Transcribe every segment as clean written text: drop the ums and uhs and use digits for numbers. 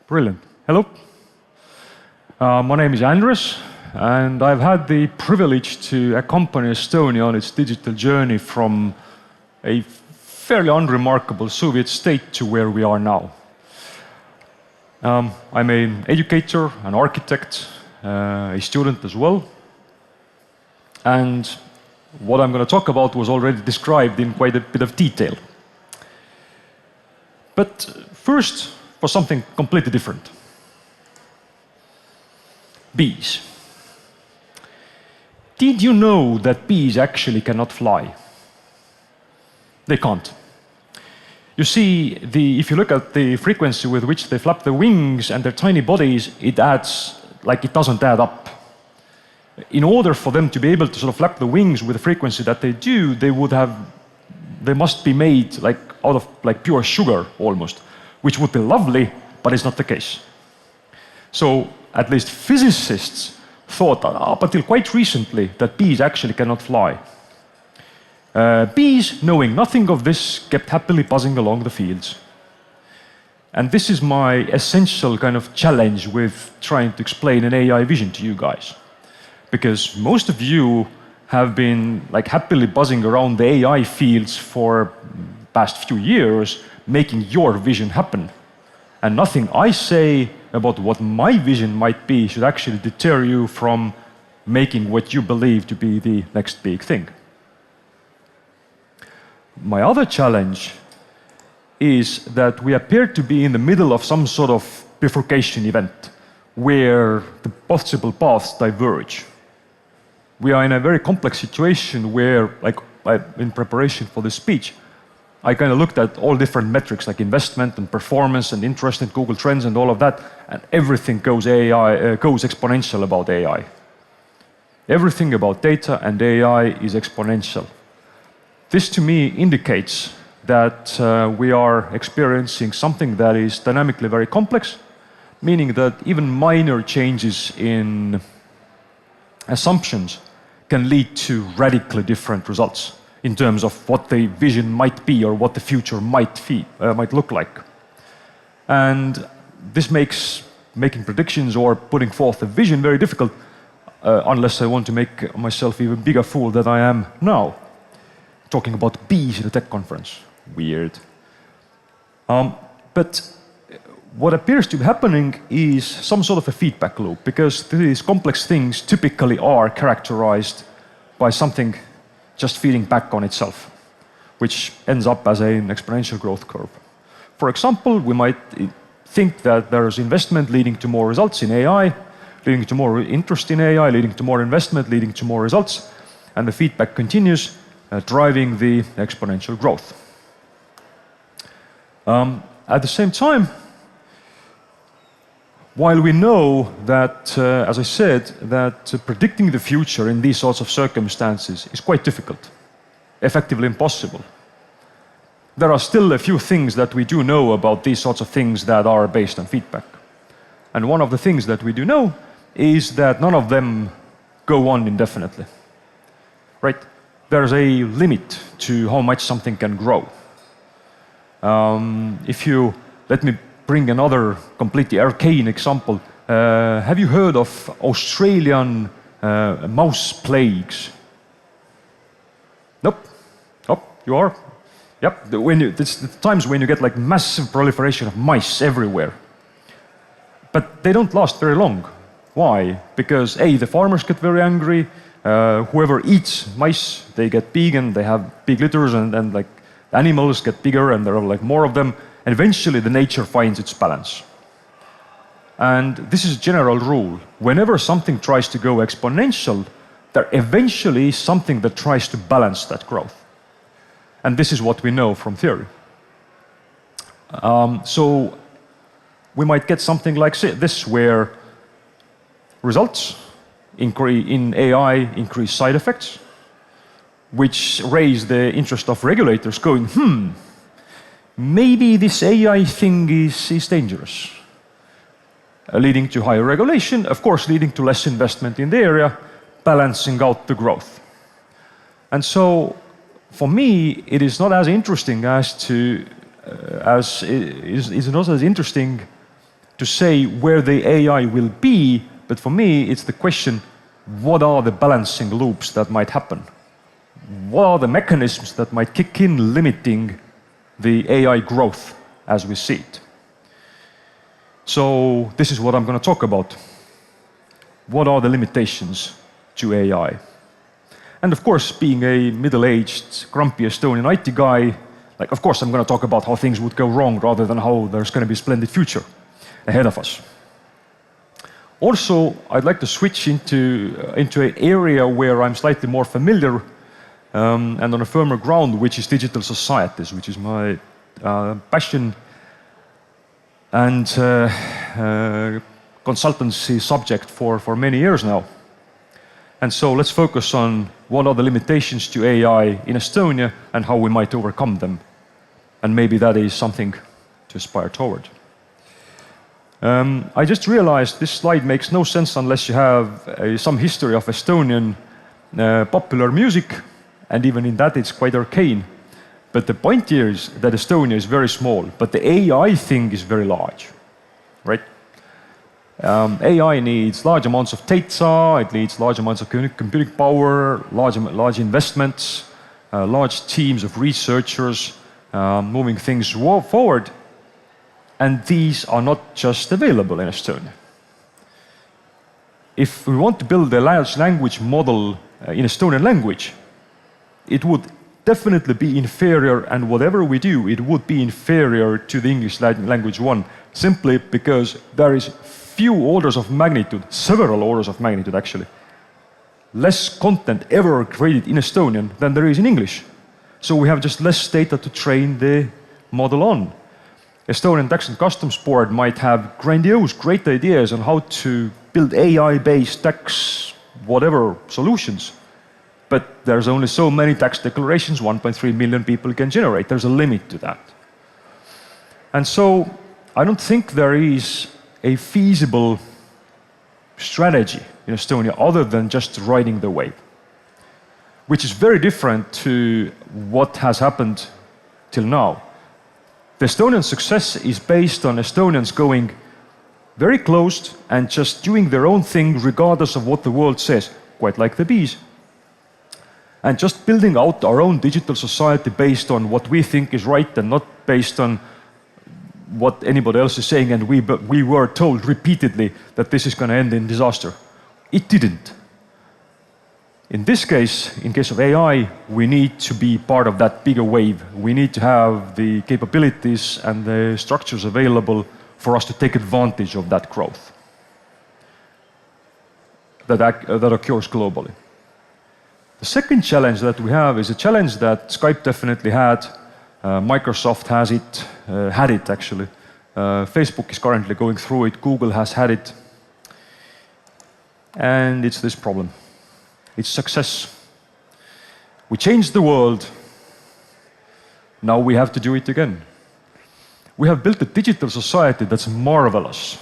Brilliant. Hello. My name is Andres, and I've had the privilege to accompany Estonia on its digital journey from a fairly unremarkable Soviet state to where we are now. I'm an educator, an architect, a student as well. And what I'm going to talk about was already described in quite a bit of detail. But first, for something completely different. Bees. Did you know that bees actually cannot fly? They can't. You see, if you look at the frequency with which they flap their wings and their tiny bodies, it doesn't add up. In order for them to be able to sort of flap the wings with the frequency that they do, they must be made out of pure sugar almost, which would be lovely, but it's not the case. So at least physicists thought up until quite recently that bees actually cannot fly. Bees, knowing nothing of this, kept happily buzzing along the fields. And this is my essential kind of challenge with trying to explain an AI vision to you guys. Because most of you have been happily buzzing around the AI fields for the past few years, making your vision happen. And nothing I say about what my vision might be should actually deter you from making what you believe to be the next big thing. My other challenge is that we appear to be in the middle of some sort of bifurcation event where the possible paths diverge. We are in a very complex situation where, in preparation for this speech, I kind of looked at all different metrics like investment and performance and interest in Google Trends and all of that, and everything goes exponential about AI. Everything about data and AI is exponential. This to me indicates that we are experiencing something that is dynamically very complex, meaning that even minor changes in assumptions can lead to radically different results in terms of what the vision might be or what the future might look like. And this makes making predictions or putting forth a vision very difficult unless I want to make myself even bigger fool than I am now. Talking about bees at a tech conference. Weird. But what appears to be happening is some sort of a feedback loop, because these complex things typically are characterized by something just feeding back on itself, which ends up as an exponential growth curve. For example, we might think that there's investment leading to more results in AI, leading to more interest in AI, leading to more investment, leading to more results, and the feedback continues, driving the exponential growth. At the same time, while we know that, as I said, that predicting the future in these sorts of circumstances is quite difficult, effectively impossible, there are still a few things that we do know about these sorts of things that are based on feedback. And one of the things that we do know is that none of them go on indefinitely. Right? There's a limit to how much something can grow. Let me bring another completely arcane example. Have you heard of Australian mouse plagues? Nope. Oh, you are? Yep. It's the times when you get massive proliferation of mice everywhere. But they don't last very long. Why? Because A, the farmers get very angry. Whoever eats mice, they get big and they have big litters, and animals get bigger and there are more of them. And eventually the nature finds its balance. And this is a general rule. Whenever something tries to go exponential, there eventually is something that tries to balance that growth. And this is what we know from theory. So we might get something like this, where results in AI increase side effects, which raise the interest of regulators going, maybe this AI thing is dangerous. Leading to higher regulation, of course, leading to less investment in the area, balancing out the growth. And so, for me, it is not as interesting to say where the AI will be, but for me, it's the question, what are the balancing loops that might happen? What are the mechanisms that might kick in limiting the AI growth as we see it? So this is what I'm going to talk about. What are the limitations to AI? And of course, being a middle-aged, grumpy Estonian IT guy, like, of course, I'm going to talk about how things would go wrong rather than how there's going to be a splendid future ahead of us. Also, I'd like to switch into an area where I'm slightly more familiar and on a firmer ground, which is digital societies, which is my passion and consultancy subject for many years now. And so let's focus on what are the limitations to AI in Estonia and how we might overcome them. And maybe that is something to aspire toward. I just realized this slide makes no sense unless you have some history of Estonian popular music, and even in that it's quite arcane. But the point here is that Estonia is very small, but the AI thing is very large, right? AI needs large amounts of data, it needs large amounts of computing power, large investments, large teams of researchers moving things forward. And these are not just available in Estonia. If we want to build a large language model in Estonian language, it would definitely be inferior, and whatever we do, it would be inferior to the English language one, simply because there is few orders of magnitude, several orders of magnitude actually, less content ever created in Estonian than there is in English. So we have just less data to train the model on. Estonian Tax and Customs Board might have grandiose, great ideas on how to build AI-based tax whatever solutions, but there's only so many tax declarations 1.3 million people can generate. There's a limit to that. And so I don't think there is a feasible strategy in Estonia other than just riding the wave, which is very different to what has happened till now. The Estonian success is based on Estonians going very closed and just doing their own thing regardless of what the world says, quite like the bees. And just building out our own digital society based on what we think is right and not based on what anybody else is saying, and we were told repeatedly that this is going to end in disaster. It didn't. In this case, in case of AI, we need to be part of that bigger wave. We need to have the capabilities and the structures available for us to take advantage of that growth that occurs globally. The second challenge that we have is a challenge that Skype definitely had. Microsoft has it, had it actually. Facebook is currently going through it. Google has had it. And it's this problem. It's success. We changed the world. Now we have to do it again. We have built a digital society that's marvelous.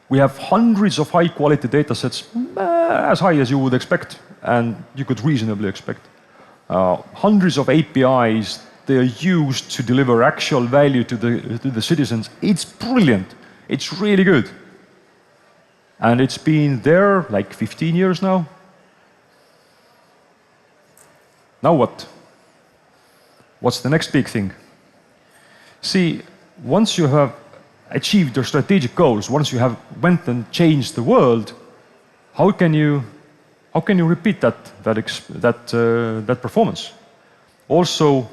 We have hundreds of high-quality data sets, as high as you would expect, and you could reasonably expect. Hundreds of APIs, they are used to deliver actual value to the citizens. It's brilliant. It's really good. And it's been there like 15 years now. Now what? What's the next big thing? See, once you have achieved your strategic goals, once you have went and changed the world, how can you repeat that performance? Also,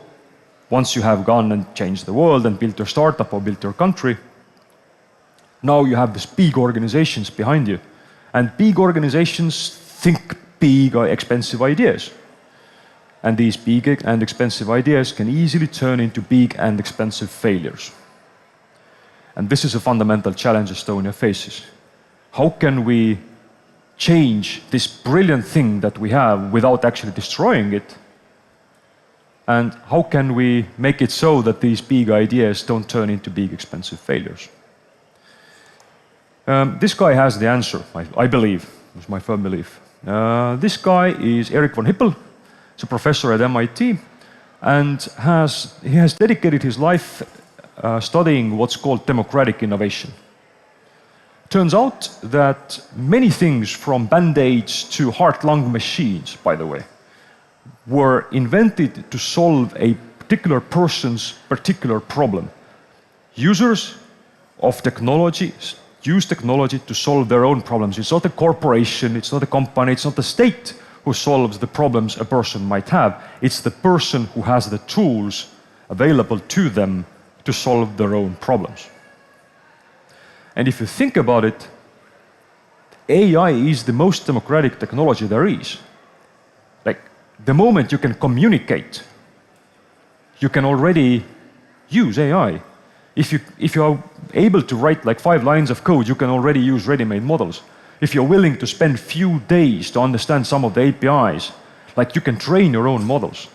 once you have gone and changed the world and built your startup or built your country, now you have these big organizations behind you. And big organizations think big or expensive ideas. And these big and expensive ideas can easily turn into big and expensive failures. And this is a fundamental challenge Estonia faces. How can we change this brilliant thing that we have without actually destroying it? And how can we make it so that these big ideas don't turn into big expensive failures? This guy has the answer, I believe. It's my firm belief. This guy is Erik von Hippel. He's a professor at MIT, and he has dedicated his life studying what's called democratic innovation. Turns out that many things, from band-aids to heart-lung machines, by the way, were invented to solve a particular person's particular problem. Users of technology use technology to solve their own problems. It's not a corporation, it's not a company, it's not the state who solves the problems a person might have. It's the person who has the tools available to them to solve their own problems. And if you think about it, AI is the most democratic technology there is. Like, the moment you can communicate, you can already use AI. If you are able to write like 5 lines of code, you can already use ready-made models. If you're willing to spend few days to understand some of the APIs, like, you can train your own models.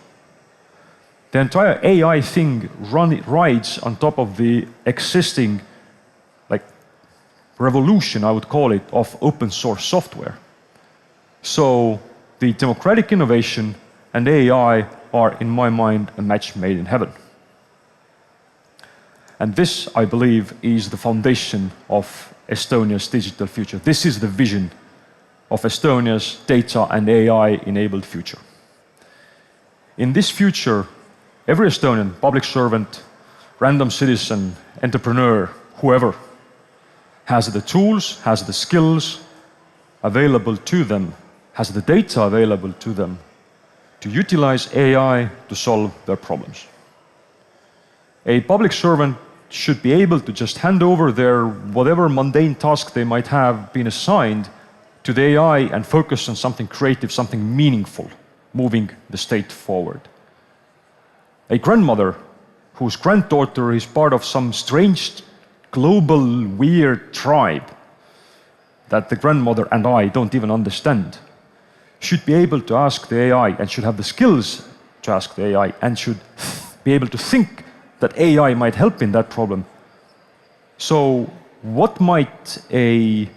The entire AI thing rides on top of the existing revolution, I would call it, of open source software. So the democratic innovation and AI are, in my mind, a match made in heaven. And this, I believe, is the foundation of Estonia's digital future. This is the vision of Estonia's data and AI-enabled future. In this future, every Estonian, public servant, random citizen, entrepreneur, whoever, has the tools, has the skills available to them, has the data available to them to utilize AI to solve their problems. A public servant should be able to just hand over their whatever mundane task they might have been assigned to the AI and focus on something creative, something meaningful, moving the state forward. A grandmother whose granddaughter is part of some strange global weird tribe that the grandmother and I don't even understand should be able to ask the AI and should have the skills to ask the AI and should be able to think that AI might help in that problem. So what might a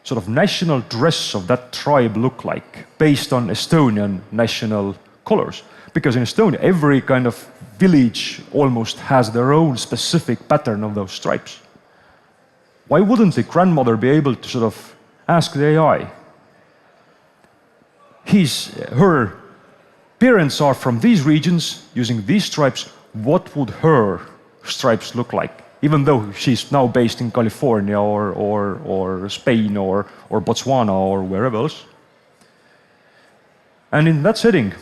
sort of national dress of that tribe look like based on Estonian national colors? Because in Estonia, every kind of village almost has their own specific pattern of those stripes. Why wouldn't the grandmother be able to sort of ask the AI? Her parents are from these regions using these stripes. What would her stripes look like? Even though she's now based in California or Spain or Botswana or wherever else. And in that setting,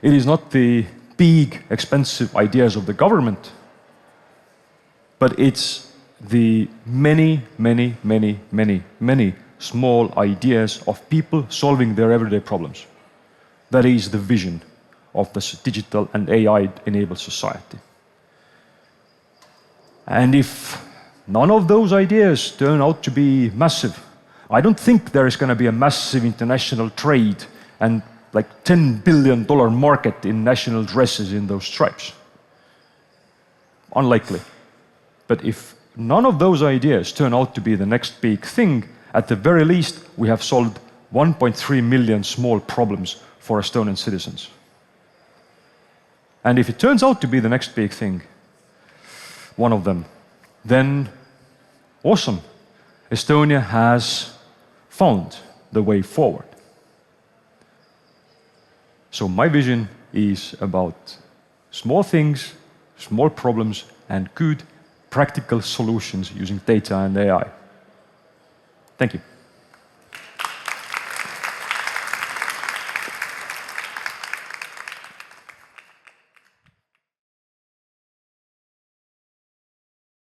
it is not the big, expensive ideas of the government, but it's the many, many, many, many, many small ideas of people solving their everyday problems. That is the vision of this digital and AI-enabled society. And if none of those ideas turn out to be massive, I don't think there is going to be a massive international trade and like $10 billion market in national dresses in those stripes. Unlikely. But if none of those ideas turn out to be the next big thing, at the very least, we have solved 1.3 million small problems for Estonian citizens. And if it turns out to be the next big thing, one of them, then awesome. Estonia has found the way forward. So my vision is about small things, small problems, and good practical solutions using data and AI. Thank you.